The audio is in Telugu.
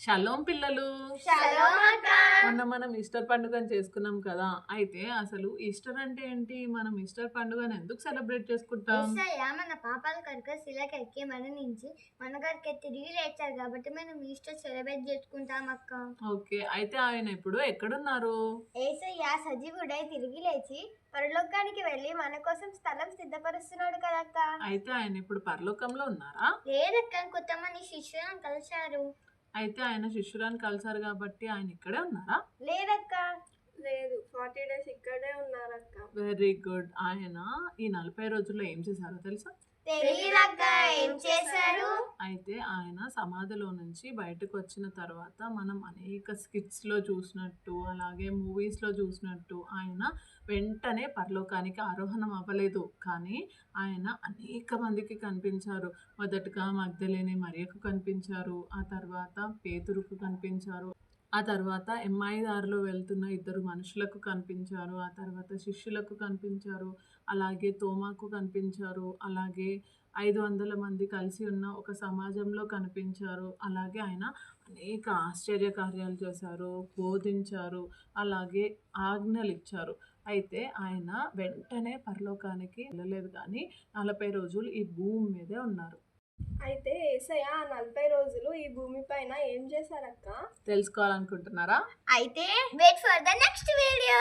షలోం పిల్లలు. షలోం అక్క. మొన్న మనం ఈస్టర్ పండుగను చేసుకున్నాం కదా. అయితే అసలు ఈస్టర్ అంటే ఏంటి? మనం ఈస్టర్ పండుగను ఎందుకు సెలబ్రేట్ చేసుకుంటాం? యేసయ్య మన పాపాల కొరకు శిలకెక్కి మరణించి మన కొరకే తిరిగి లేచారు కాబట్టి మనం ఈస్టర్ సెలబ్రేట్ చేసుకుంటాం అక్క. ఓకే, అయితే ఆయన ఇప్పుడు ఎక్కడున్నారు? యేసయ్య సజీవుడై తిరిగి లేచి పరలోకానికి వెళ్ళి మన కోసం స్థలం సిద్ధపరుస్తున్నాడు కదక్క. అయితే ఆయన ఇప్పుడు పరలోకంలో ఉన్నారా? లేదక్క, కొంతమంది శిష్యులను కలిశారు. అయితే ఆయన శిష్యురాన్ని కలిసారు కాబట్టి ఆయన ఇక్కడే ఉన్నారా? లేదక్క. లేదు, 40 days ఇక్కడే ఉన్నారక్క. Very good. ఆయన ఈ 40 రోజుల్లో ఏం చేశారో తెలుసా? తెలీదక్క, ఏం చేశారు? అయితే ఆయన సమాధిలో నుంచి బయటకు వచ్చిన తర్వాత మనం అనేక స్కిట్స్లో చూసినట్టు, అలాగే మూవీస్లో చూసినట్టు ఆయన వెంటనే పరలోకానికి ఆరోహణం అవ్వలేదు. కానీ ఆయన అనేక మందికి కనిపించారు. మొదటగా మగ్దలేని మరియకు కనిపించారు, ఆ తర్వాత పేతురుకు కనిపించారు, ఆ తర్వాత ఎమ్మాయి దారిలో వెళ్తున్న 2 మనుషులకు కనిపించారు, ఆ తర్వాత శిష్యులకు కనిపించారు, అలాగే తోమాకు కనిపించారు, అలాగే 500 మంది కలిసి ఉన్న ఒక సమాజంలో కనిపించారు. అలాగే ఆయన అనేక ఆశ్చర్య కార్యాలు చేశారు, బోధించారు, అలాగే ఆజ్ఞలు ఇచ్చారు. అయితే ఆయన వెంటనే పరలోకానికి వెళ్ళలేదు, కానీ 40 రోజులు ఈ భూమి మీదే ఉన్నారు. అయితే యేసయ్య ఆ 40 రోజులు ఈ భూమి పైన ఏం చేశారక్క? తెలుసుకోవాలనుకుంటున్నారా? అయితే wait for the next video.